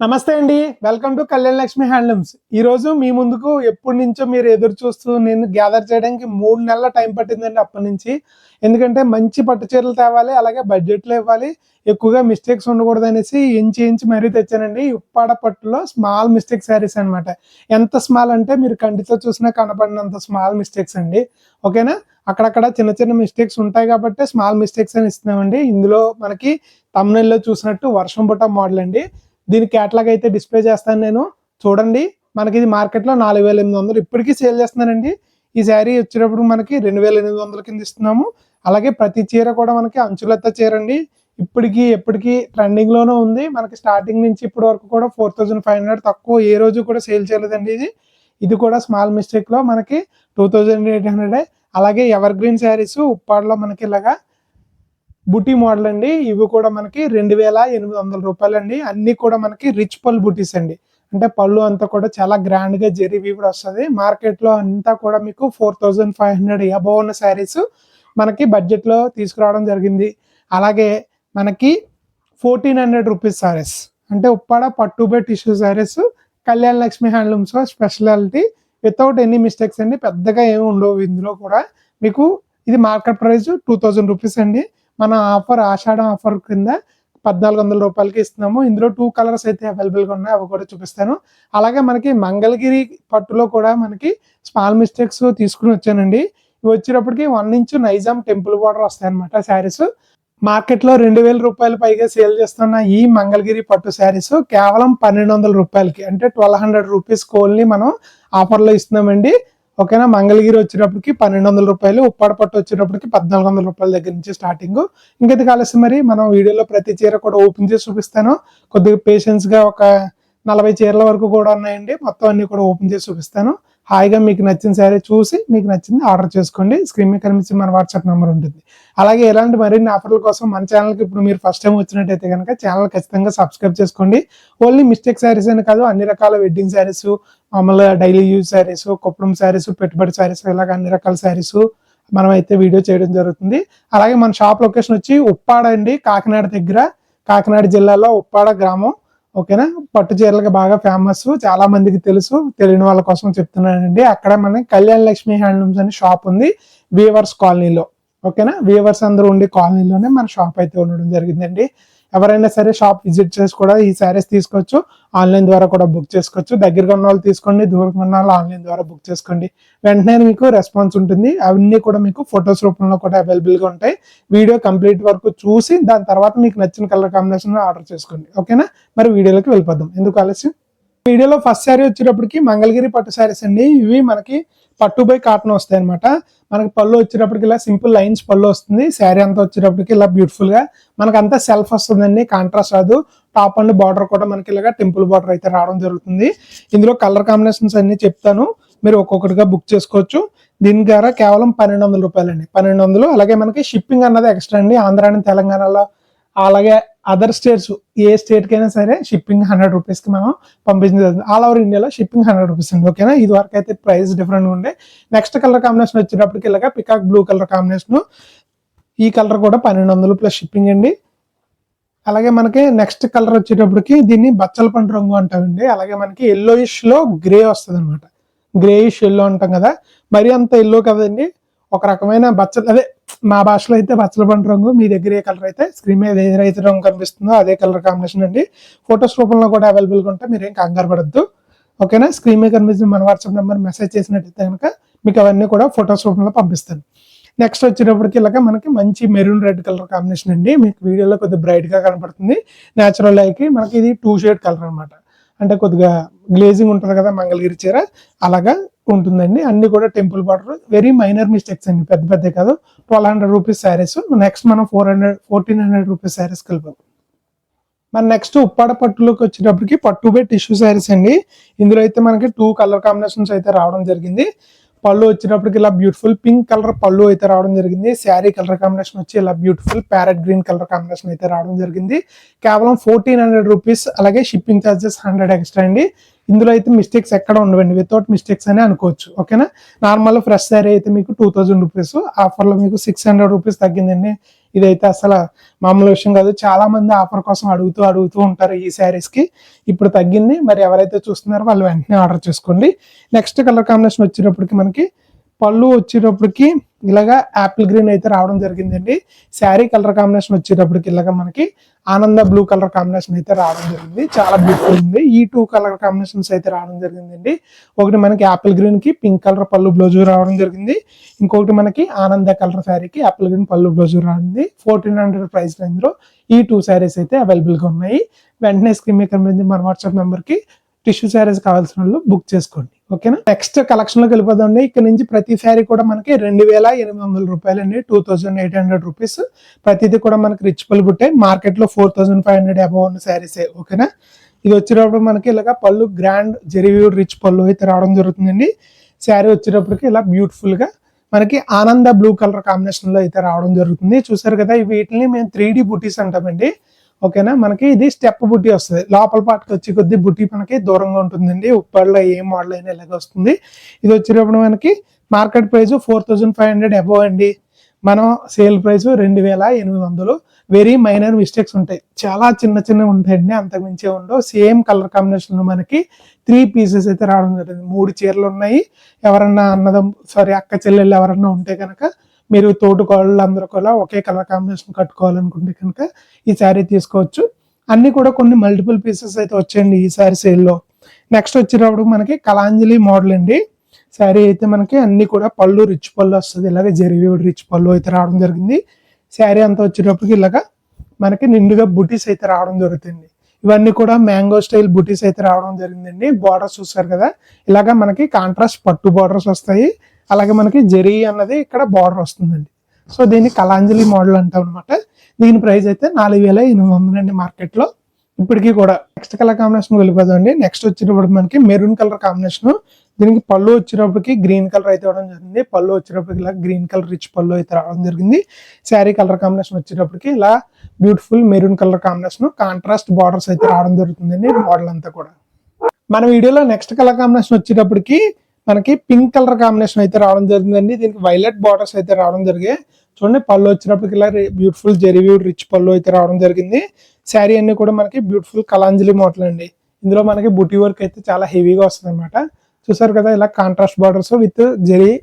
నమస్తే అండి. Welcome to Kalyan Lakshmi handlooms. ఈరోజు మీ ముందుకు ఎప్పటి నుంచో మీరు ఎదురు చూస్తూ నేను గ్యాదర్ చేయడానికి 3 నెలల టైం పట్టిందండి అప్పటి నుంచి. ఎందుకంటే మంచి పట్టు చీరలు తేవాలి, అలాగే బడ్జెట్లో ఇవ్వాలి, ఎక్కువగా మిస్టేక్స్ ఉండకూడదనేసి ఎంచి మరీ తెచ్చానండి. ఉప్పాడ పట్టులో స్మాల్ మిస్టేక్ శారీస్ అనమాట. ఎంత స్మాల్ అంటే మీరు కంటితో చూసినా కనపడినంత స్మాల్ మిస్టేక్స్ అండి. ఓకేనా? అక్కడక్కడ చిన్న చిన్న మిస్టేక్స్ ఉంటాయి కాబట్టి స్మాల్ మిస్టేక్స్ అని ఇస్తున్నామండి. ఇందులో మనకి థంబ్‌నెయిల్‌లో చూసినట్టు వర్షం బుట్ట మోడల్ అండి. దీని క్యాటలాగ్ అయితే డిస్ప్లే చేస్తాను నేను. చూడండి, మనకి ఇది మార్కెట్లో 4800 ఇప్పటికీ సేల్ చేస్తున్నానండి. ఈ శారీ వచ్చేటప్పుడు మనకి 2800 కింద ఇస్తున్నాము. అలాగే ప్రతి చీర కూడా మనకి అంచులెత్త చీర అండి. ఇప్పటికీ ఎప్పటికీ ట్రెండింగ్లోనే ఉంది. మనకి స్టార్టింగ్ నుంచి ఇప్పటి వరకు కూడా 4500 తక్కువ ఏ రోజు కూడా సేల్ చేయలేదండి. ఇది కూడా స్మాల్ మిస్టేక్లో మనకి 2800. అలాగే ఎవర్ గ్రీన్ శారీస్ ఉప్పాడలో మనకి ఇలాగా బుటీ మోడల్ అండి. ఇవి కూడా మనకి 2800 రూపాయలండి. అన్ని కూడా మనకి రిచ్ పళ్ళు బుటీస్ అండి. అంటే పళ్ళు అంతా కూడా చాలా గ్రాండ్ గా జెరీ వీవిడ్ వస్తుంది. మార్కెట్ లో అంతా కూడా మీకు 4500 అబౌవ్ ఉన్న శారీస్ మనకి బడ్జెట్ లో తీసుకురావడం జరిగింది. అలాగే మనకి 1400 రూపీస్ శారీస్ అంటే ఉప్పాడ పట్టు by tissue saris Kalyan Lakshmi handlooms speciality without any mistakes అండి. పెద్దగా ఏమి ఉండవు ఇందులో కూడా. మీకు ఇది మార్కెట్ ప్రైస్ 2000 రూపీస్ అండి. మన ఆఫర్ ఆషాఢం ఆఫర్ కింద 1400 రూపాయలకి ఇస్తున్నాము. ఇందులో 2 కలర్స్ అయితే అవైలబుల్గా ఉన్నాయి, అవి కూడా చూపిస్తాను. అలాగే మనకి మంగళగిరి పట్టులో కూడా మనకి స్మాల్ మిస్టేక్స్ తీసుకుని వచ్చానండి. ఇవి వచ్చేటప్పటికి 1 ఇంచ్ నైజాం టెంపుల్ బార్డర్ వస్తాయి అనమాట శారీస్. మార్కెట్లో 2000 రూపాయలు పైగా సేల్ చేస్తున్న ఈ మంగళగిరి పట్టు శారీస్ కేవలం 1200 రూపాయలకి అంటే 1200 రూపీస్ ఓన్లీ మనం ఆఫర్లో ఇస్తున్నామండి. ఓకేనా? మంగళగిరి వచ్చేటప్పటికి 1200 రూపాయలు, ఉప్పాడ పట్టు వచ్చేటప్పటికి 1400 రూపాయల దగ్గర నుంచి స్టార్టింగ్. ఇంకది కలిసి మరి మనం వీడియోలో ప్రతి చీర కూడా ఓపెన్ చేసి చూపిస్తాను. కొద్దిగా పేషెన్స్గా ఒక 40 చీరల వరకు కూడా ఉన్నాయండి. మొత్తం అన్ని కూడా ఓపెన్ చేసి చూపిస్తాను. హాయిగా మీకు నచ్చిన శారీ చూసి మీకు నచ్చింది ఆర్డర్ చేసుకోండి. స్క్రీన్ మీద కనిపించి మన వాట్సాప్ నెంబర్ ఉంటుంది. అలాగే ఇలాంటి మరిన్ని ఆఫర్ల కోసం మన ఛానల్కి ఇప్పుడు మీరు ఫస్ట్ టైం వచ్చినట్టయితే కనుక ఛానల్ ఖచ్చితంగా సబ్స్క్రైబ్ చేసుకోండి. ఓన్లీ మిస్టేక్ శారీస్ అని కాదు, అన్ని రకాల వెడ్డింగ్ శారీస్, మామూలుగా డైలీ యూజ్ శారీస్, కొప్పడం శారీస్, పెట్టుబడి శారీస్, ఇలాగ అన్ని రకాల శారీస్ మనం అయితే వీడియో చేయడం జరుగుతుంది. అలాగే మన షాప్ లొకేషన్ వచ్చి ఉప్పాడ అండి, కాకినాడ దగ్గర, కాకినాడ జిల్లాలో ఉప్పాడ గ్రామం. ఓకేనా? పట్టు చీరలకు బాగా ఫేమస్, చాలా మందికి తెలుసు. తెలియని వాళ్ళ కోసం చెప్తున్నానండి. అక్కడ మనకి కళ్యాణ్ లక్ష్మి హ్యాండ్లూమ్స్ అనే షాప్ ఉంది వీవర్స్ కాలనీలో. ఓకేనా? వీవర్స్ అందరూ ఉండే కాలనీలోనే మన షాప్ అయితే ఉండడం జరిగిందండి. ఎవరైనా సరే షాప్ విజిట్ చేసి కూడా ఈ శారీస్ తీసుకోవచ్చు. ఆన్లైన్ ద్వారా కూడా బుక్ చేసుకోవచ్చు. దగ్గరగా ఉన్న వాళ్ళు తీసుకోండి, దూరంగా ఉన్న వాళ్ళు ఆన్లైన్ ద్వారా బుక్ చేసుకోండి. వెంటనే మీకు రెస్పాన్స్ ఉంటుంది. అవన్నీ కూడా మీకు ఫొటోస్ రూపంలో కూడా అవైలబుల్గా ఉంటాయి. వీడియో కంప్లీట్ వరకు చూసి దాని తర్వాత మీకు నచ్చిన కలర్ కాంబినేషన్ ఆర్డర్ చేసుకోండి. ఓకేనా? మరి వీడియోలోకి వెళ్ళిపోదాం, ఎందుకు ఆలస్యం. వీడియోలో ఫస్ట్ శారీ వచ్చేటప్పటికి మంగళగిరి పట్టు శారీస్ అండి. ఇవి మనకి పట్టు బై కాటన్ వస్తాయి అనమాట. మనకి పళ్ళు వచ్చేటప్పటికి ఇలా సింపుల్ లైన్స్ పళ్ళు వస్తుంది. శారీ అంతా వచ్చేటప్పటికి ఇలా బ్యూటిఫుల్ గా మనకు అంతా సెల్ఫ్ వస్తుందండి, కాంట్రాస్ట్ రాదు. టాప్ అండ్ బార్డర్ కూడా మనకి ఇలాగా టెంపుల్ బార్డర్ అయితే రావడం జరుగుతుంది. ఇందులో కలర్ కాంబినేషన్స్ అన్ని చెప్తాను, మీరు ఒక్కొక్కటిగా బుక్ చేసుకోవచ్చు. దీని ద్వారా కేవలం 1200 రూపాయలండి. 1200. అలాగే మనకి షిప్పింగ్ అన్నది ఎక్స్ట్రా అండి. ఆంధ్ర అండ్ తెలంగాణలో అలాగే అదర్ స్టేట్స్ ఏ స్టేట్ కైనా సరే షిప్పింగ్ 100 రూపీస్కి మనం పంపించడం. ఆల్ ఓవర్ ఇండియాలో షిప్పింగ్ 100 రూపీస్ అండి. ఓకేనా? ఇది వరకు అయితే ప్రైస్ డిఫరెంట్ ఉండే. నెక్స్ట్ కలర్ కాంబినేషన్ వచ్చేటప్పటికి ఇలాగా పికాక్ బ్లూ కలర్ కాంబినేషన్. ఈ కలర్ కూడా 1200 ప్లస్ షిప్పింగ్ అండి. అలాగే మనకి నెక్స్ట్ కలర్ వచ్చేటప్పటికి దీన్ని బచ్చల పండు రంగు అంటామండి. అలాగే మనకి ఎల్లోయిష్ లో గ్రే వస్తుంది అనమాట. గ్రేయిష్ ఎల్లో అంటాం కదా, మరి అంత ఎల్లో కదండి, ఒక రకమైన అదే మా భాషలో అయితే బచ్చల పండు రంగు. మీ దగ్గర ఏ కలర్ అయితే స్క్రీన్ మీద ఏదైతే రంగు కనిపిస్తుందో అదే కలర్ కాంబినేషన్ అండి. ఫొటోస్ రూపంలో కూడా అవైలబుల్గా ఉంటే మీరు ఏం కంగారు పడద్దు. ఓకేనా? స్క్రీన్ మీద కనిపిస్తుంది మన వాట్సాప్ నెంబర్ మెసేజ్ చేసినట్టయితే కనుక మీకు అవన్నీ కూడా ఫొటోస్ రూపంలో పంపిస్తాను. నెక్స్ట్ వచ్చేటప్పటికి ఇలాగ మనకి మంచి మెరూన్ రెడ్ కలర్ కాంబినేషన్ అండి. మీకు వీడియోలో కొద్దిగా బ్రైట్ గా కనపడుతుంది. న్యాచురల్ లైకి మనకి ఇది 2 షేడ్ కలర్ అనమాట. అంటే కొద్దిగా గ్లేజింగ్ ఉంటుంది కదా మంగళగిరి చీర, అలాగా ఉంటుందండి. అన్ని కూడా temple border, very minor mistakes అండి, పెద్ద పెద్ద కాదు. 1200 రూపీస్ శారీస్. నెక్స్ట్ మనం 1400 రూపీస్ శారీస్ కలిపాం. మన నెక్స్ట్ ఉప్పాడ పట్టులోకి వచ్చేటప్పటికి పట్టు బై టిష్యూ శారీస్ అండి. ఇందులో అయితే మనకి 2 కలర్ కాంబినేషన్స్ అయితే రావడం జరిగింది. పళ్ళు వచ్చేటప్పటికి ఇలా బ్యూటిఫుల్ పింక్ కలర్ పళ్ళు అయితే రావడం జరిగింది. శారీ కలర్ కాంబినేషన్ వచ్చి ఇలా beautiful parrot green colour combination అయితే రావడం జరిగింది. కేవలం 1400 రూపీస్. అలాగే షిప్పింగ్ ఛార్జెస్ 100 ఎక్స్ట్రా అండి. ఇందులో అయితే మిస్టేక్స్ ఎక్కడ ఉండవండి, వితౌట్ మిస్టేక్స్ అని అనుకోవచ్చు. ఓకేనా? నార్మల్ ఫ్రెష్ శారీ అయితే మీకు 2000 రూపీస్, ఆఫర్లో మీకు 600 రూపీస్ తగ్గిందండి. ఇదైతే అసలు మామూలు విషయం కాదు. చాలా మంది ఆఫర్ కోసం అడుగుతూ ఉంటారు ఈ శారీస్ కి. ఇప్పుడు తగ్గింది, మరి ఎవరైతే చూస్తున్నారో వాళ్ళు వెంటనే ఆర్డర్ చేసుకోండి. నెక్స్ట్ కలర్ కాంబినేషన్ వచ్చేటప్పటికి మనకి పళ్ళు వచ్చేటప్పటికి ఇలాగా యాపిల్ గ్రీన్ అయితే రావడం జరిగిందండి. శారీ కలర్ కాంబినేషన్ వచ్చేటప్పటికి ఇలాగా మనకి ఆనంద బ్లూ కలర్ కాంబినేషన్ అయితే రావడం జరిగింది. చాలా బ్యూటిఫుల్ ఉంది. ఈ 2 కలర్ కాంబినేషన్స్ అయితే రావడం జరిగిందండి. ఒకటి మనకి యాపిల్ గ్రీన్ కి పింక్ కలర్ పళ్ళు బ్లౌజ్ రావడం జరిగింది. ఇంకొకటి మనకి ఆనంద కలర్ శారీకి యాపిల్ గ్రీన్ పళ్ళు బ్లౌజ్ రావడం. 1400 ప్రైస్ రేంజ్ లో ఈ 2 శారీస్ అయితే అవైలబుల్ గా ఉన్నాయి. వెంటనే స్క్రీన్ మీద కనిపించే మన వాట్సాప్ నెంబర్ కి టిష్యూ శారీస్ కావాల్సిన వాళ్ళు బుక్ చేసుకోండి. ఓకేనా. నెక్స్ట్ కలెక్షన్ లోకి వెళ్ళిపోదాం. ఇక్కడ నుంచి ప్రతి శారీ కూడా మనకి 2800 రూపాయలండి. 2800 రూపీస్. ప్రతిదీ కూడా మనకి రిచ్ పళ్ళు బుట్టే. మార్కెట్ లో 4500 అబౌవ్ ఉన్న శారీస్. ఓకేనా. ఇది వచ్చేటప్పుడు మనకి ఇలాగా పళ్ళు గ్రాండ్ జెరీ రిచ్ పళ్ళు అయితే రావడం జరుగుతుందండి. శారీ వచ్చేటప్పటికి ఇలా బ్యూటిఫుల్ గా మనకి ఆనంద బ్లూ కలర్ కాంబినేషన్ లో అయితే రావడం జరుగుతుంది. చూసారు కదా, వీటిని మేము 3D బుటీస్ అంటామండి. ఓకేనా. మనకి ఇది స్టెప్ బుట్టి వస్తుంది. లోపల పాటుకు వచ్చి కొద్ది బుట్టి మనకి దూరంగా ఉంటుందండి. ఉప్పల్లో ఏ మోడల్ అయినా ఇలాగ వస్తుంది. ఇది వచ్చేటప్పుడు మనకి మార్కెట్ ప్రైస్ 4500 అబౌవ్ అండి. మనం sale price 2800. Very minor mistakes ఉంటాయి, చాలా చిన్న ఉంటాయండి, అంతకుమించే ఉండవు. సేమ్ కలర్ కాంబినేషన్ లో మనకి 3 పీసెస్ అయితే రావడం జరిగింది. 3 చీరలు ఉన్నాయి. ఎవరన్నా అక్క చెల్లెళ్ళు ఎవరన్నా ఉంటే కనుక మీరు తోటికోళ్ళు అందరూ కూడా ఒకే కలర్ కాంబినేషన్ కట్టుకోవాలనుకుంటే కనుక ఈ శారీ తీసుకోవచ్చు. అన్ని కూడా కొన్ని మల్టిపుల్ పీసెస్ అయితే వచ్చాయండి ఈ శారీ సేల్లో. నెక్స్ట్ వచ్చేటప్పుడు మనకి కలాంజలి మోడల్ అండి. శారీ అయితే మనకి అన్ని కూడా పళ్ళు రిచ్ పళ్ళు వస్తుంది. ఇలాగే జెరీవేడ్ రిచ్ పళ్ళు అయితే రావడం జరిగింది. శారీ అంతా వచ్చేటప్పటికి ఇలాగా మనకి నిండుగా బుటీస్ అయితే రావడం జరుగుతుంది. ఇవన్నీ కూడా మ్యాంగో స్టైల్ బుటీస్ అయితే రావడం జరిగిందండి. బార్డర్స్ చూస్తారు కదా, ఇలాగా మనకి కాంట్రాస్ట్ పట్టు బార్డర్స్ వస్తాయి. అలాగే మనకి జెరీ అన్నది ఇక్కడ బార్డర్ వస్తుందండి. సో దీన్ని కలాంజలి మోడల్ అంటాం అనమాట. దీని ప్రైస్ అయితే 4800 అండి మార్కెట్ లో ఇప్పటికీ కూడా. నెక్స్ట్ కలర్ కాంబినేషన్ వెళ్ళిపోదండి. నెక్స్ట్ వచ్చేటప్పుడు మనకి మెరూన్ కలర్ కాంబినేషన్. దీనికి పళ్ళు వచ్చేటప్పటికి గ్రీన్ కలర్ అయితే ఇవ్వడం జరిగింది. పళ్ళు వచ్చేటప్పటికి ఇలా గ్రీన్ కలర్ రిచ్ పళ్ళు అయితే రావడం జరిగింది. శారీ కలర్ కాంబినేషన్ వచ్చేటప్పటికి ఇలా beautiful maroon colour combination, contrast borders అయితే రావడం జరుగుతుందండి మోడల్ అంతా కూడా. మన వీడియోలో నెక్స్ట్ కలర్ కాంబినేషన్ వచ్చేటప్పటికి మనకి పింక్ కలర్ కాంబినేషన్ అయితే రావడం జరిగిందండి. దీనికి వైలెట్ బార్డర్స్ అయితే రావడం జరిగాయి. చూడండి, పళ్ళు వచ్చినప్పటికి ఇలా బ్యూటిఫుల్ జెరీవ్యూ రిచ్ పళ్ళు అయితే రావడం జరిగింది. శారీ అన్ని కూడా మనకి బ్యూటిఫుల్ కలాంజలి మోడల్ అండి. ఇందులో మనకి బుటీ వర్క్ అయితే చాలా హెవీగా వస్తుంది అనమాట. చూసారు కదా, ఇలా contrast borders with zari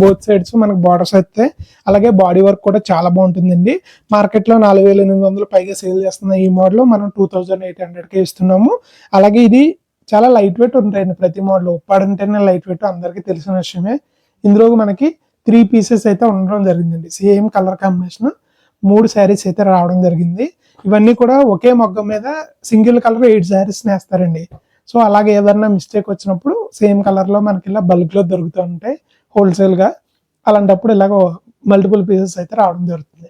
both sides మనకి బార్డర్స్ అయితే. అలాగే బాడీ వర్క్ కూడా చాలా బాగుంటుందండి. మార్కెట్ లో 4800 పైగా సేల్ చేస్తున్న ఈ మోడల్ మనం 2800కే ఇస్తున్నాము. అలాగే ఇది చాలా లైట్ వెయిట్ ఉంటాయండి ప్రతి మోడల్. ఉప్పాడంటేనే లైట్ వెయిట్ అందరికీ తెలిసిన విషయమే. ఇందులో మనకి 3 పీసెస్ అయితే ఉండడం జరిగిందండి. సేమ్ కలర్ కాంబినేషన్ 3 శారీస్ అయితే రావడం జరిగింది. ఇవన్నీ కూడా ఒకే మొగ్గం మీద సింగిల్ కలర్ 8 శారీస్ వేస్తారండి. సో అలాగే ఏదన్నా మిస్టేక్ వచ్చినప్పుడు సేమ్ కలర్ లో మనకి ఇలా బల్క్ లో దొరుకుతూ ఉంటాయి హోల్సేల్ గా. అలాంటప్పుడు ఇలాగ మల్టిపుల్ పీసెస్ అయితే రావడం జరుగుతుంది.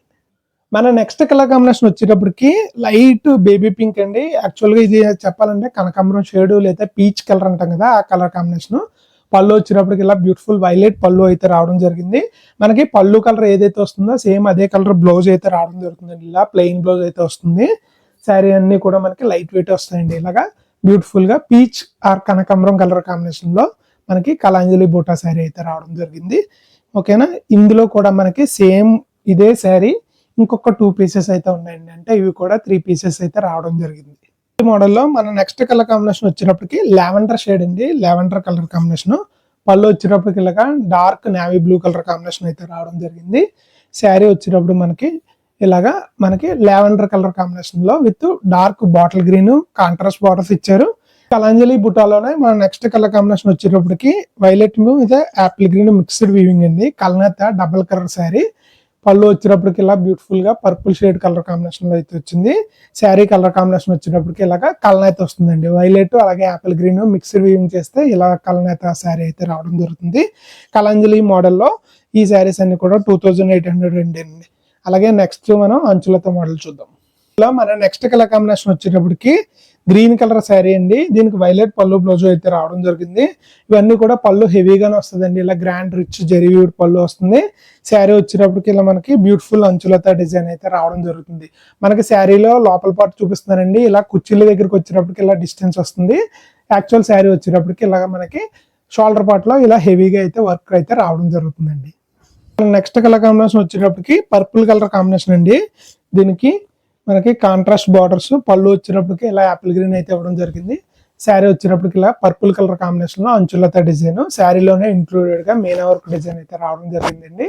మన నెక్స్ట్ కలర్ కాంబినేషన్ వచ్చేటప్పటికి లైట్ బేబీ పింక్ అండి. యాక్చువల్ గా ఇది చెప్పాలంటే కనకాంబరం షేడ్ లేదా పీచ్ కలర్ అంటాం కదా, ఆ కలర్ కాంబినేషన్. పళ్ళు వచ్చినప్పటికి ఇలా బ్యూటిఫుల్ వైలెట్ పళ్ళు అయితే రావడం జరిగింది. మనకి పళ్ళు కలర్ ఏదైతే వస్తుందో సేమ్ అదే కలర్ బ్లౌజ్ అయితే రావడం జరుగుతుంది. ఇలా ప్లెయిన్ బ్లౌజ్ అయితే వస్తుంది. శారీ అన్ని కూడా మనకి లైట్ వెయిట్ వస్తాయండి. ఇలాగా బ్యూటిఫుల్ గా పీచ్ ఆర్ కనకాంబరం కలర్ కాంబినేషన్ లో మనకి కలాంజలి బూటా శారీ అయితే రావడం జరిగింది. ఓకేనా. ఇందులో కూడా మనకి సేమ్ ఇదే శారీ ఇంకొక 2 పీసెస్ అయితే ఉన్నాయండి. అంటే ఇవి కూడా 3 పీసెస్ అయితే రావడం జరిగింది. ఈ మోడల్లో మన నెక్స్ట్ కలర్ కాంబినేషన్ వచ్చేటప్పటికి లావెండర్ షేడ్ అండి. Lavender colour combination. పళ్ళు వచ్చేటప్పటికి ఇలాగా dark navy blue colour combination అయితే రావడం జరిగింది. శారీ వచ్చేటప్పుడు మనకి ఇలాగా మనకి లావెండర్ కలర్ కాంబినేషన్ లో with dark bottle green contrast borders ఇచ్చారు. కలాంజలి బుటాలోనే మన నెక్స్ట్ కలర్ కాంబినేషన్ వచ్చేటప్పటికి వైలెట్ ఇదే యాపిల్ గ్రీన్ మిక్స్డ్ వీవింగ్ అండి. కల్నేత డబుల్ కలర్ శారీ. పళ్ళు వచ్చేటప్పటికి ఇలా బ్యూటిఫుల్ గా పర్పుల్ షేడ్ కలర్ కాంబినేషన్ లో అయితే వచ్చింది. శారీ కలర్ కాంబినేషన్ వచ్చేటప్పటికి ఇలాగా కల్నేత వస్తుందండి. వైలెట్ అలాగే యాపిల్ గ్రీన్ మిక్స్డ్ వీవింగ్ చేస్తే ఇలా కల్నేత శారీ అయితే రావడం జరుగుతుంది. కలాంజలి మోడల్లో ఈ శారీస్ అన్ని కూడా 2800 అండి. అలాగే నెక్స్ట్ మనం అంచులతో మోడల్ చూద్దాం. ఇలా మన నెక్స్ట్ కలర్ కాంబినేషన్ వచ్చేటప్పటికి గ్రీన్ కలర్ శారీ అండి. దీనికి వైలెట్ పళ్ళు బ్లౌజ్ అయితే రావడం జరిగింది. ఇవన్నీ కూడా పళ్ళు హెవీగానే వస్తుందండి. ఇలా గ్రాండ్ రిచ్ జెరీవ్యూడ్ పళ్ళు వస్తుంది. శారీ వచ్చేటప్పటికి ఇలా మనకి బ్యూటిఫుల్ అంచులతో డిజైన్ అయితే రావడం జరుగుతుంది. మనకి శారీలో లోపల పాటు చూపిస్తున్నారండి. ఇలా కుర్చీల దగ్గరికి వచ్చేటప్పటికి ఇలా డిస్టెన్స్ వస్తుంది. యాక్చువల్ శారీ వచ్చేటప్పటికి ఇలా మనకి షోల్డర్ పార్ట్ లో ఇలా హెవీగా అయితే వర్క్ అయితే రావడం జరుగుతుందండి. నెక్స్ట్ కలర్ కాంబినేషన్ వచ్చేటప్పటికి పర్పుల్ కలర్ కాంబినేషన్ అండి. దీనికి మనకి కాంట్రాస్ట్ బార్డర్స్, పళ్ళు వచ్చేటప్పటికి ఇలా యాపిల్ గ్రీన్ అయితే ఇవ్వడం జరిగింది. శారీ వచ్చేటప్పటికి ఇలా పర్పుల్ కలర్ కాంబినేషన్ లో అంచులతో డిజైన్, శారీలోనే ఇంక్లూడెడ్ గా మీనా వర్క్ డిజైన్ అయితే రావడం జరిగిందండి.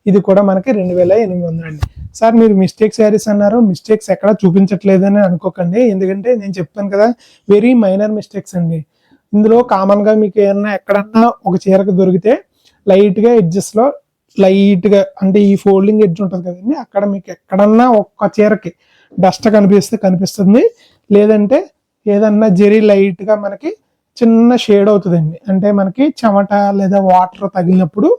ఇది కూడా మనకి 2800 అండి. సార్ మీరు మిస్టేక్ శారీస్ అన్నారు, మిస్టేక్స్ ఎక్కడ చూపించట్లేదని అనుకోకండి. ఎందుకంటే నేను చెప్తాను కదా, వెరీ మైనర్ మిస్టేక్స్ అండి. ఇందులో కామన్ గా మీకు ఏమన్నా ఎక్కడన్నా ఒక చీరకు దొరికితే లైట్ గా ఎడ్జెస్ లో లైట్ గా, అంటే ఈ ఫోల్డింగ్ ఎడ్జ్ ఉంటుంది కదండి, అక్కడ మీకు ఎక్కడన్నా ఒక్క చీరకి డస్ట్ కనిపిస్తుంది. లేదంటే ఏదన్నా జెరీ లైట్ గా మనకి చిన్న షేడ్ అవుతుందండి. అంటే మనకి చెమట లేదా వాటర్ తగిలినప్పుడు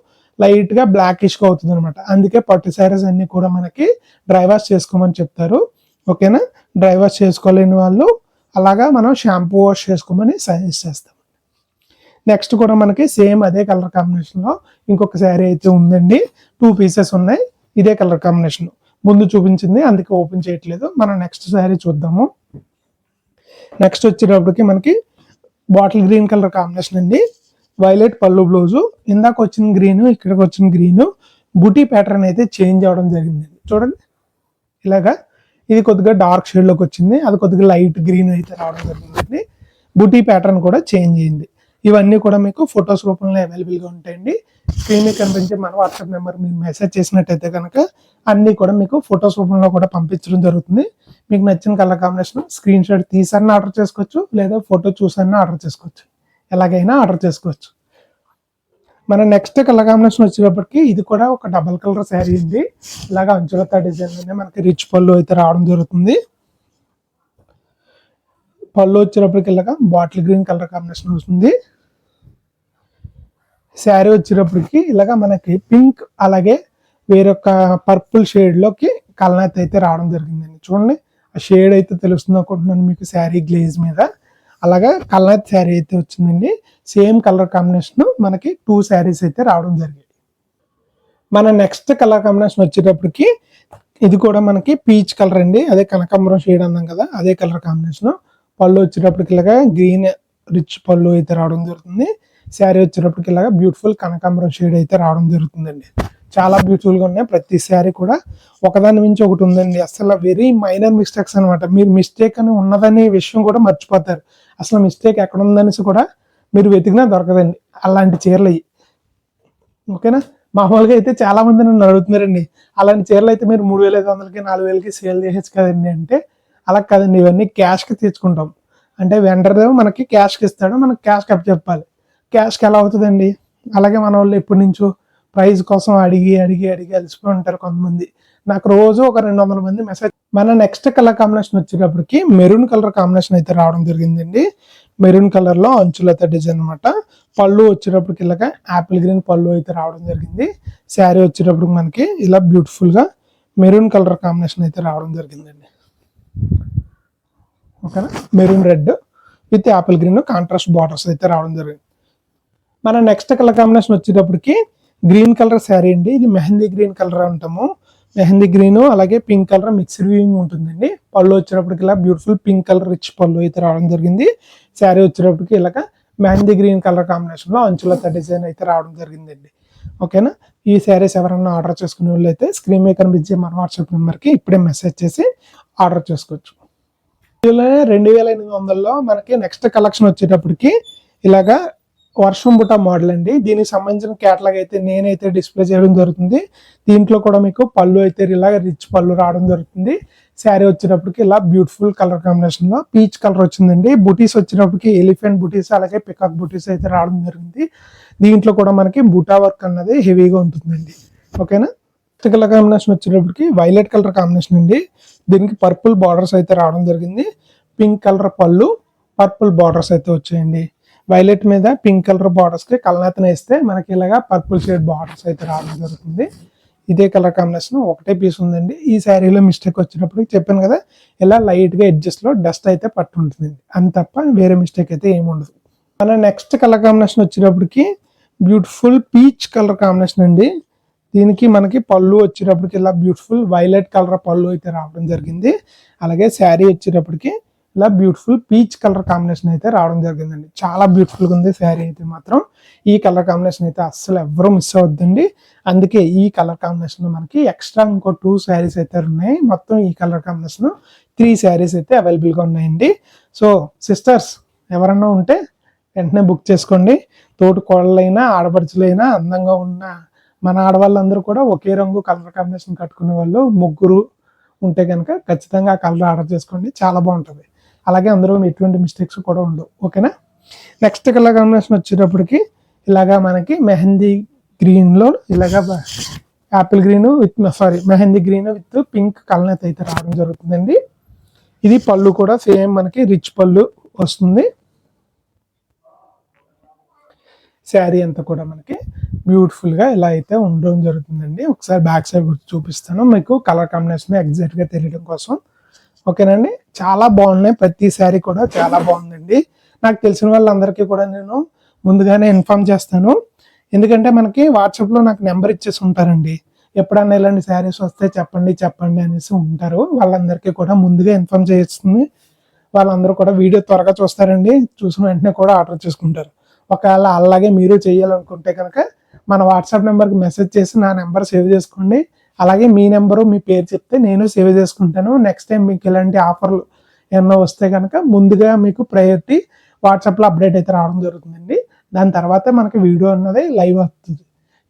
లైట్ గా బ్లాకిష్ గా అవుతుంది అనమాట. అందుకే పట్టు శారీస్ అన్ని కూడా మనకి డ్రై వాష్ చేసుకోమని చెప్తారు. ఓకేనా? డ్రై వాష్ చేసుకోలేని వాళ్ళు అలాగా మనం షాంపూ వాష్ చేసుకోమని సజెస్ట్ చేస్తాం. నెక్స్ట్ కూడా మనకి సేమ్ అదే కలర్ కాంబినేషన్ లో ఇంకొక శారీ అయితే ఉందండి. 2 పీసెస్ ఉన్నాయి. ఇదే కలర్ కాంబినేషన్ ముందు చూపించింది, అందుకే ఓపెన్ చేయట్లేదు. మనం నెక్స్ట్ శారీ చూద్దాము. నెక్స్ట్ వచ్చేటప్పటికి మనకి బాటిల్ గ్రీన్ కలర్ కాంబినేషన్ అండి. వైలెట్ పళ్ళు బ్లౌజు, ఇందాక వచ్చిన గ్రీన్, ఇక్కడికి వచ్చిన గ్రీన్, బుటీ ప్యాటర్న్ అయితే చేంజ్ అవ్వడం జరిగిందండి. చూడండి ఇలాగా, ఇది కొద్దిగా డార్క్ షేడ్ లోకి వచ్చింది, అది కొద్దిగా లైట్ గ్రీన్ అయితే రావడం జరిగిందండి. బుటీ ప్యాటర్న్ కూడా చేంజ్ అయింది. ఇవన్నీ కూడా మీకు ఫొటోస్ రూపంలో అవైలబుల్గా ఉంటాయండి. స్క్రీన్ మీద కనిపించే మన వాట్సాప్ నెంబర్ మీరు మెసేజ్ చేసినట్టయితే కనుక అన్నీ కూడా మీకు ఫొటోస్ రూపంలో కూడా పంపించడం జరుగుతుంది. మీకు నచ్చిన కలర్ కాంబినేషన్ స్క్రీన్ షాట్ తీసన్నా ఆర్డర్ చేసుకోవచ్చు, లేదా ఫోటో చూసన్నా ఆర్డర్ చేసుకోవచ్చు. ఎలాగైనా ఆర్డర్ చేసుకోవచ్చు. మన నెక్స్ట్ కలర్ కాంబినేషన్ వచ్చేటప్పటికి ఇది కూడా ఒక డబల్ కలర్ శారీ ఉంది. ఇలాగ అంచులతో డిజైన్ మనకి రిచ్ పళ్ళు అయితే రావడం జరుగుతుంది. పళ్ళు వచ్చేటప్పటికి ఇలాగ బాటిల్ గ్రీన్ కలర్ కాంబినేషన్ వస్తుంది. శారీ వచ్చేటప్పటికి ఇలాగ మనకి పింక్ అలాగే వేరొక పర్పుల్ షేడ్ లోకి కలనేత అయితే రావడం జరిగిందండి. చూడండి ఆ షేడ్ అయితే తెలుస్తుంది అనుకుంటున్నాను మీకు శారీ గ్లేజ్ మీద. అలాగా కలనేత శారీ అయితే వచ్చిందండి. సేమ్ కలర్ కాంబినేషన్ మనకి 2 శారీస్ అయితే రావడం జరిగింది. మన నెక్స్ట్ కలర్ కాంబినేషన్ వచ్చేటప్పటికి ఇది కూడా మనకి పీచ్ కలర్ అండి. అదే కనకాంబరం షేడ్ అన్నాం కదా, అదే కలర్ కాంబినేషన్. పళ్ళు వచ్చేటప్పటికి ఇలాగా గ్రీన్ రిచ్ పళ్ళు అయితే రావడం జరుగుతుంది. శారీ వచ్చేటప్పటికి ఇలాగా బ్యూటిఫుల్ కనకాంబరం షేడ్ అయితే రావడం జరుగుతుందండి. చాలా బ్యూటిఫుల్ గా ఉన్నాయి. ప్రతి శారీ కూడా ఒకదాని మించి ఒకటి ఉందండి. అసలు వెరీ మైనర్ మిస్టేక్స్ అనమాట. మీరు మిస్టేక్ అని ఉన్నదనే విషయం కూడా మర్చిపోతారు. అసలు మిస్టేక్ ఎక్కడ ఉందనేసి కూడా మీరు వెతికినా దొరకదండి అలాంటి చీరలు అయ్యి. ఓకేనా? మామూలుగా అయితే చాలా మంది నన్ను అడుగుతున్నారండి, అలాంటి చీరలు అయితే మీరు 3500కి 4000కి సేల్ చేయొచ్చు కదండి అంటే, అలా కాదండి. ఇవన్నీ క్యాష్కి తెచ్చుకుంటాం. అంటే వెండర్ మనకి క్యాష్కి ఇస్తాడు, మనకి క్యాష్ కప్ చెప్పాలి. క్యాష్కి ఎలా అవుతుందండి? అలాగే మన వాళ్ళు ఎప్పటి నుంచో ప్రైజ్ కోసం అడిగి అడిగి అడిగి అలసిపోయి ఉంటారు కొంతమంది. నాకు రోజు ఒక 200 మంది మెసేజ్. మన నెక్స్ట్ కలర్ కాంబినేషన్ వచ్చేటప్పటికి మెరూన్ కలర్ కాంబినేషన్ అయితే రావడం జరిగిందండి. మెరూన్ కలర్ లో అంచులతో డిజైన్ అనమాట. పళ్ళు వచ్చేటప్పటికి ఇలాగా యాపిల్ గ్రీన్ పళ్ళు అయితే రావడం జరిగింది. శారీ వచ్చేటప్పటికి మనకి ఇలా బ్యూటిఫుల్ గా మెరూన్ కలర్ కాంబినేషన్ అయితే రావడం జరిగిందండి. ఓకేనా? Maroon red with Apple green contrast borders అయితే రావడం జరిగింది. మన నెక్స్ట్ కలర్ కాంబినేషన్ వచ్చేటప్పటికి గ్రీన్ కలర్ శారీ అండి. ఇది మెహందీ గ్రీన్ కలర్ అంటాము. మెహందీ గ్రీన్ అలాగే పింక్ కలర్ మిక్స్డ్ వీవింగ్ ఉంటుందండి. పళ్ళు వచ్చేటప్పటికి ఇలా బ్యూటిఫుల్ పింక్ కలర్ రిచ్ పళ్ళు అయితే రావడం జరిగింది. శారీ వచ్చేటప్పటికి ఇలాగ మెహందీ గ్రీన్ కలర్ కాంబినేషన్ లో అంచులతో డిజైన్ అయితే రావడం జరిగిందండి. ఓకేనా? ఈ శారీస్ ఎవరైనా ఆర్డర్ చేసుకునే వాళ్ళు అయితే స్క్రీన్ మీద కనిపించే మన వాట్సాప్ నెంబర్కి ఇప్పుడే మెసేజ్ చేసి ఆర్డర్ చేసుకోవచ్చు. 2800లో మనకి నెక్స్ట్ కలెక్షన్ వచ్చేటప్పటికి ఇలాగా వర్షం బుట్ట మోడల్ అండి. దీనికి సంబంధించిన క్యాటలాగ్ అయితే నేనైతే డిస్ప్లే చేయడం జరుగుతుంది. దీంట్లో కూడా మీకు పళ్ళు అయితే ఇలాగ రిచ్ పళ్ళు రావడం జరుగుతుంది. శారీ వచ్చేటప్పటికి ఇలా బ్యూటిఫుల్ కలర్ కాంబినేషన్ లో పీచ్ కలర్ వచ్చిందండి. బుటీస్ వచ్చేటప్పటికి ఎలిఫెంట్ బుటీస్ అలాగే పికాక్ బుటీస్ అయితే రావడం జరిగింది. దీంట్లో కూడా మనకి బుటా వర్క్ అన్నది హెవీగా ఉంటుందండి. ఓకేనా? కలర్ కాంబినేషన్ వచ్చేటప్పటికి వైలెట్ కలర్ కాంబినేషన్ అండి. దీనికి పర్పుల్ బార్డర్స్ అయితే రావడం జరిగింది. పింక్ కలర్ పళ్ళు, పర్పుల్ బార్డర్స్ అయితే వచ్చాయండి. వైలెట్ మీద పింక్ కలర్ బార్డర్స్ కి కలనేతన వేస్తే మనకి ఇలాగా పర్పుల్ షేడ్ బార్డర్స్ అయితే రావడం జరుగుతుంది. ఇదే కలర్ కాంబినేషన్ ఒకటే పీస్ ఉందండి. ఈ శారీలో మిస్టేక్ వచ్చినప్పుడు చెప్పాను కదా, ఇలా లైట్ గా ఎడ్జెస్ లో డస్ట్ అయితే పట్టు ఉంటుందండి. అంత తప్ప వేరే మిస్టేక్ అయితే ఏమి ఉండదు. మన నెక్స్ట్ కలర్ కాంబినేషన్ వచ్చేటప్పటికి బ్యూటిఫుల్ పీచ్ కలర్ కాంబినేషన్ అండి. దీనికి మనకి పళ్ళు వచ్చేటప్పటికి ఇలా బ్యూటిఫుల్ వైలెట్ కలర్ పళ్ళు అయితే రావడం జరిగింది. అలాగే శారీ వచ్చేటప్పటికి ఇలా బ్యూటిఫుల్ పీచ్ కలర్ కాంబినేషన్ అయితే రావడం జరిగిందండి. చాలా బ్యూటిఫుల్గా ఉంది శారీ అయితే మాత్రం. ఈ కలర్ కాంబినేషన్ అయితే అస్సలు ఎవరు మిస్ అవద్దండి. అందుకే ఈ కలర్ కాంబినేషన్ మనకి ఎక్స్ట్రా ఇంకో 2 శారీస్ అయితే ఉన్నాయి. మొత్తం ఈ కలర్ కాంబినేషన్ 3 శారీస్ అయితే అవైలబుల్గా ఉన్నాయండి. సో సిస్టర్స్ ఎవరన్నా ఉంటే వెంటనే బుక్ చేసుకోండి. తోటి కోడలైనా ఆడపడుచులైనా అందంగా ఉన్న మన ఆడవాళ్ళందరూ కూడా ఒకే రంగు కలర్ కాంబినేషన్ కట్టుకునే వాళ్ళు 3 ఉంటే కనుక ఖచ్చితంగా ఆ కలర్ ఆర్డర్ చేసుకోండి. చాలా బాగుంటుంది. అలాగే అందులో ఎటువంటి మిస్టేక్స్ కూడా ఉండవు. ఓకేనా. నెక్స్ట్ కలర్ కాంబినేషన్ వచ్చేటప్పటికి ఇలాగా మనకి మెహందీ గ్రీన్లో ఇలాగా Apple green with mehndi green with pink colour అయితే రావడం జరుగుతుందండి. ఇది పళ్ళు కూడా సేమ్ మనకి రిచ్ పళ్ళు వస్తుంది. శారీ అంతా కూడా మనకి బ్యూటిఫుల్గా ఇలా అయితే ఉండడం జరుగుతుందండి. ఒకసారి బ్యాక్ సైడ్ చూపిస్తాను మీకు కలర్ కాంబినేషన్ ఎగ్జాక్ట్గా తెలియడం కోసం. ఓకేనండి. చాలా బాగున్నాయి. ప్రతి శారీ కూడా చాలా బాగుందండి. నాకు తెలిసిన వాళ్ళందరికీ కూడా నేను ముందుగానే ఇన్ఫార్మ్ చేస్తాను. ఎందుకంటే మనకి వాట్సాప్లో నాకు నెంబర్ ఇచ్చేసి ఉంటారండి. ఎప్పుడన్నా ఇలాంటి శారీస్ వస్తే చెప్పండి అనేసి ఉంటారు. వాళ్ళందరికీ కూడా ముందుగా ఇన్ఫార్మ్ చేస్తుంది. వాళ్ళందరూ కూడా వీడియో త్వరగా చూస్తారండి. చూసిన వెంటనే కూడా ఆర్డర్ చేసుకుంటారు. ఒకవేళ అలాగే మీరు చేయాలనుకుంటే కనుక మన వాట్సాప్ నెంబర్కి మెసేజ్ చేసి నా నెంబర్ సేవ్ చేసుకోండి. అలాగే మీ నెంబరు మీ పేరు చెప్తే నేను సేవ్ చేసుకుంటాను. నెక్స్ట్ టైం మీకు ఇలాంటి ఆఫర్లు ఏమన్నా వస్తే కనుక ముందుగా మీకు ప్రయారిటీ వాట్సాప్లో అప్డేట్ అయితే రావడం జరుగుతుందండి. దాని తర్వాత మనకి వీడియో అన్నది లైవ్ వస్తుంది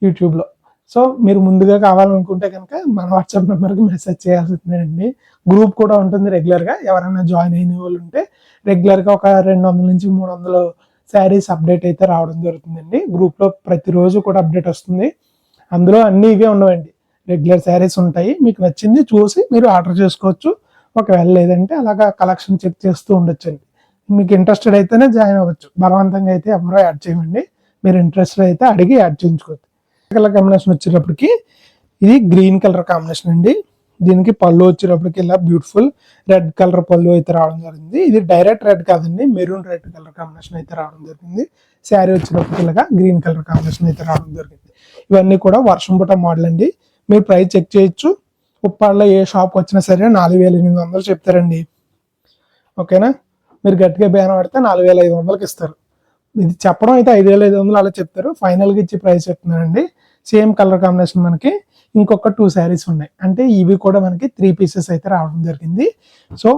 యూట్యూబ్లో. సో మీరు ముందుగా కావాలనుకుంటే కనుక మన వాట్సాప్ నెంబర్కి మెసేజ్ చేయాల్సిందేనండి. గ్రూప్ కూడా ఉంటుంది రెగ్యులర్గా. ఎవరైనా జాయిన్ అయిన వాళ్ళు ఉంటే రెగ్యులర్గా ఒక 200 నుంచి 300 శారీస్ అప్డేట్ అయితే రావడం జరుగుతుందండి. గ్రూప్లో ప్రతిరోజు కూడా అప్డేట్ వస్తుంది. అందులో అన్నీ ఇవే ఉండవండి. రెగ్యులర్ శారీస్ ఉంటాయి. మీకు నచ్చింది చూసి మీరు ఆర్డర్ చేసుకోవచ్చు. ఒకవేళ లేదంటే అలాగా కలెక్షన్ చెక్ చేస్తూ ఉండొచ్చండి. మీకు ఇంట్రెస్టెడ్ అయితేనే జాయిన్ అవ్వచ్చు. బలవంతంగా అయితే ఎవరో యాడ్ చేయమండి. మీరు ఇంట్రెస్టెడ్ అయితే అడిగి యాడ్ చేయించుకోవచ్చు. కలర్ కాంబినేషన్ వచ్చేటప్పటికి ఇది గ్రీన్ కలర్ కాంబినేషన్ అండి. దీనికి పళ్ళు వచ్చేటప్పటికి ఇలా బ్యూటిఫుల్ రెడ్ కలర్ పళ్ళు అయితే రావడం జరిగింది. ఇది డైరెక్ట్ రెడ్ కాదండి, మెరూన్ రెడ్ కలర్ కాంబినేషన్ అయితే రావడం జరిగింది. శారీ వచ్చేటప్పటికి ఇలాగా గ్రీన్ కలర్ కాంబినేషన్ అయితే రావడం జరిగింది. ఇవన్నీ కూడా వర్షం పుట్ట మోడల్ అండి. మీరు ప్రైస్ చెక్ చేయొచ్చు. ఉప్పాడలో ఏ షాప్కి వచ్చినా సరే 4800 చెప్తారండి. ఓకేనా. మీరు గట్టిగా బేరం పడితే 4500కి ఇస్తారు. ఇది చెప్పడం అయితే 5500 అలా చెప్తారు. ఫైనల్గా ఇచ్చి ప్రైస్ చెప్తున్నారండి. సేమ్ కలర్ కాంబినేషన్ మనకి ఇంకొక 2 శారీస్ ఉన్నాయి. అంటే ఇవి కూడా మనకి 3 పీసెస్ అయితే రావడం జరిగింది. సో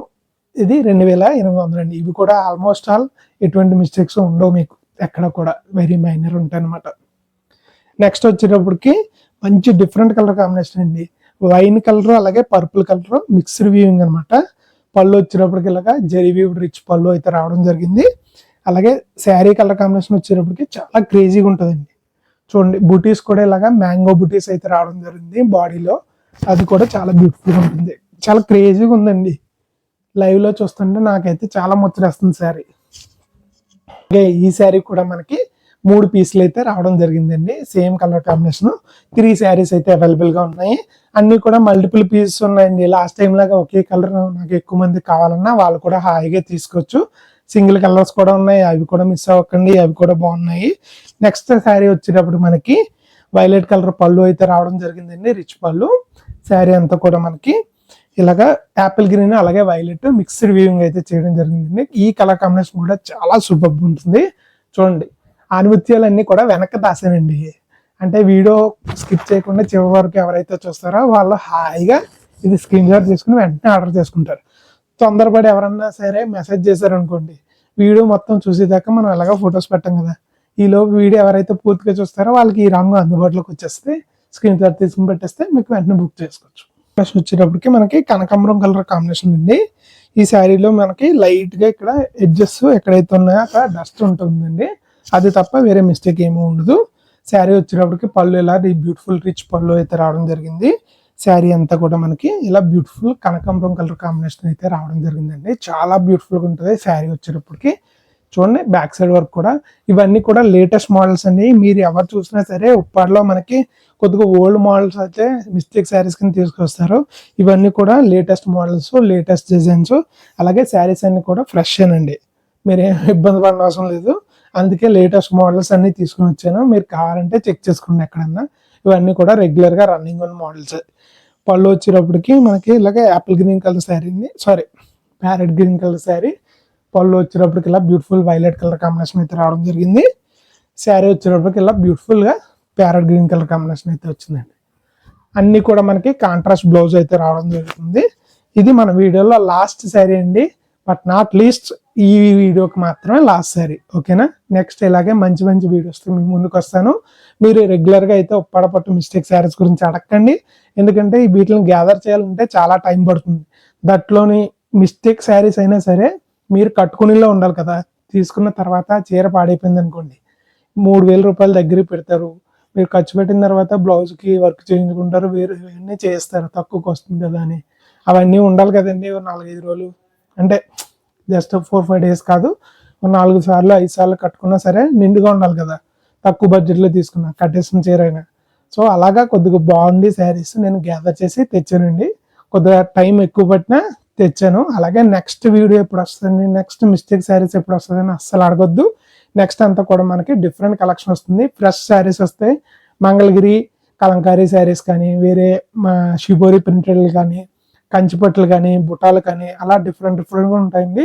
ఇది 2800 అండి. ఇవి కూడా ఆల్మోస్ట్ ఆల్ ఎటువంటి మిస్టేక్స్ ఉండవు మీకు. ఎక్కడ కూడా వెరీ మైనర్ ఉంటాయి అనమాట. నెక్స్ట్ వచ్చేటప్పటికి మంచి డిఫరెంట్ కలర్ కాంబినేషన్ అండి. వైన్ కలర్ అలాగే పర్పుల్ కలర్ మిక్స్డ్ వీవింగ్ అనమాట. పళ్ళు వచ్చేటప్పటికి ఇలాగా జెరీ వీవ్ రిచ్ పళ్ళు అయితే రావడం జరిగింది. అలాగే శారీ కలర్ కాంబినేషన్ వచ్చేటప్పటికి చాలా క్రేజీగా ఉంటుందండి. చూడండి బుటీస్ కూడా ఇలాగా మ్యాంగో బుటీస్ అయితే రావడం జరిగింది బాడీలో. అది కూడా చాలా బ్యూటిఫుల్గా ఉంటుంది. చాలా క్రేజీగా ఉందండి. లైవ్లో చూస్తుంటే నాకైతే చాలా ముచ్చటేస్తుంది శారీ. అలాగే ఈ శారీ కూడా మనకి 3 పీసులు అయితే రావడం జరిగిందండి. సేమ్ కలర్ కాంబినేషన్ 3 శారీస్ అయితే అవైలబుల్గా ఉన్నాయి. అన్నీ కూడా మల్టిపుల్ పీసెస్ ఉన్నాయండి. లాస్ట్ టైం లాగా ఒకే కలర్ నాకు ఎక్కువ మంది కావాలన్నా వాళ్ళు కూడా హాయిగా తీసుకోవచ్చు. సింగిల్ కలర్స్ కూడా ఉన్నాయి. అవి కూడా మిస్ అవ్వకండి. అవి కూడా బాగున్నాయి. నెక్స్ట్ శారీ వచ్చేటప్పుడు మనకి వైలెట్ కలర్ పళ్ళు అయితే రావడం జరిగిందండి. రిచ్ పళ్ళు. శారీ అంతా కూడా మనకి ఇలాగా యాపిల్ గ్రీన్ అలాగే వైలెట్ మిక్స్డ్ వీవింగ్ అయితే చేయడం జరిగిందండి. ఈ కలర్ కాంబినేషన్ కూడా చాలా సూపర్ ఉంటుంది. చూడండి ఆనిముత్యాలన్నీ కూడా వెనక్కి దాసానండి. అంటే వీడియో స్కిప్ చేయకుండా చివరి వరకు ఎవరైతే చూస్తారో వాళ్ళు హాయిగా ఇది స్క్రీన్ షాట్ చేసుకుని వెంటనే ఆర్డర్ చేసుకుంటారు. తొందరపడి ఎవరన్నా సరే మెసేజ్ చేశారనుకోండి, వీడియో మొత్తం చూసేదాకా మనం ఎలాగో ఫొటోస్ పెట్టాం కదా, ఈలోపు వీడియో ఎవరైతే పూర్తిగా చూస్తారో వాళ్ళకి ఈ రంగు అందుబాటులోకి వచ్చేస్తే స్క్రీన్ షాట్ తీసుకుని పెట్టేస్తే మీకు వెంటనే బుక్ చేసుకోవచ్చు. నెక్స్ట్ వచ్చేటప్పటికి మనకి కనకాంబరం కలర్ కాంబినేషన్ అండి. ఈ శారీలో మనకి లైట్గా ఇక్కడ ఎడ్జెస్ ఎక్కడైతే ఉన్నాయో అక్కడ డస్ట్ ఉంటుందండి. అది తప్ప వేరే మిస్టేక్ ఏమీ ఉండదు. శారీ వచ్చేటప్పటికి పళ్ళు ఇలా బ్యూటిఫుల్ రిచ్ పళ్ళు అయితే రావడం జరిగింది. శారీ అంతా కూడా మనకి ఇలా బ్యూటిఫుల్ కనకాంబరం కలర్ కాంబినేషన్ అయితే రావడం జరిగిందండి. చాలా బ్యూటిఫుల్గా ఉంటుంది శారీ వచ్చేటప్పటికి. చూడండి బ్యాక్ సైడ్ వర్క్ కూడా. ఇవన్నీ కూడా లేటెస్ట్ మోడల్స్ అండి. మీరు ఎవరు చూసినా సరే ఉప్పాడలో మనకి కొద్దిగా ఓల్డ్ మోడల్స్ అయితే మిస్టేక్ శారీస్ కింద తీసుకొస్తారు. ఇవన్నీ కూడా లేటెస్ట్ మోడల్స్, లేటెస్ట్ డిజైన్స్. అలాగే శారీస్ అన్ని కూడా ఫ్రెష్ అండి. మీరేం ఇబ్బంది పడిన అవసరం లేదు. అందుకే లేటెస్ట్ మోడల్స్ అన్ని తీసుకుని వచ్చాను. మీరు కావాలంటే చెక్ చేసుకోండి ఎక్కడన్నా. ఇవన్నీ కూడా రెగ్యులర్గా రన్నింగ్ ఉన్న మోడల్స్. పళ్ళు వచ్చేటప్పటికి మనకి ఇలాగ యాపిల్ గ్రీన్ కలర్ శారీని ప్యారెట్ గ్రీన్ కలర్ శారీ. పళ్ళు వచ్చేటప్పటికి ఇలా బ్యూటిఫుల్ వైలెట్ కలర్ కాంబినేషన్ అయితే రావడం జరిగింది. శారీ వచ్చేటప్పటికి ఇలా బ్యూటిఫుల్గా ప్యారెట్ గ్రీన్ కలర్ కాంబినేషన్ అయితే వచ్చిందండి. అన్నీ కూడా మనకి కాంట్రాస్ట్ బ్లౌజ్ అయితే రావడం జరుగుతుంది. ఇది మన వీడియోలో లాస్ట్ శారీ అండి, బట్ నాట్ లీస్ట్ ఈ వీడియోకి మాత్రమే లాస్ట్ శారీ. ఓకేనా, నెక్స్ట్ ఇలాగే మంచి మంచి వీడియోస్తో మీ ముందుకు వస్తాను. మీరు రెగ్యులర్గా అయితే ఉప్పాడపట్టు మిస్టేక్ శారీస్ గురించి అడగండి, ఎందుకంటే ఈ వీటిని గ్యాదర్ చేయాలంటే చాలా టైం పడుతుంది. దట్లోని మిస్టేక్ శారీస్ అయినా సరే మీరు కట్టుకునేలా ఉండాలి కదా. తీసుకున్న తర్వాత చీర పాడైపోయింది అనుకోండి, 3,000 రూపాయల దగ్గర పెడతారు. మీరు ఖర్చు పెట్టిన తర్వాత బ్లౌజ్కి వర్క్ చేయించుకుంటారు, వేరే ఇవన్నీ చేస్తారు, తక్కువకి వస్తుంది కదా అని. అవన్నీ ఉండాలి కదండి. 4-5 రోజులు అంటే జస్ట్ 4-5 డేస్ కాదు, 4 సార్లు 5 సార్లు కట్టుకున్నా సరే నిండుగా ఉండాలి కదా. తక్కువ బడ్జెట్లో తీసుకున్నా కట్టేసిన చీర అయినా. సో అలాగా కొద్దిగా బాగుంది శారీస్ నేను గ్యాదర్ చేసి తెచ్చానండి. కొద్దిగా టైం ఎక్కువ పట్టినా తెచ్చాను. అలాగే నెక్స్ట్ వీడియో ఎప్పుడు వస్తుంది, నెక్స్ట్ మిస్టేక్ శారీస్ ఎప్పుడు వస్తుంది అని అస్సలు అడగొద్దు. నెక్స్ట్ అంతా కూడా మనకి డిఫరెంట్ కలెక్షన్ వస్తుంది, ఫ్రెష్ శారీస్ వస్తాయి. మంగళగిరి కలంకారీ శారీస్ కానీ, వేరే మా షిబోరి ప్రింటెడ్లు కానీ, కంచిపట్లు కానీ, బుటాలు కానీ, అలా డిఫరెంట్గా ఉంటాయండి.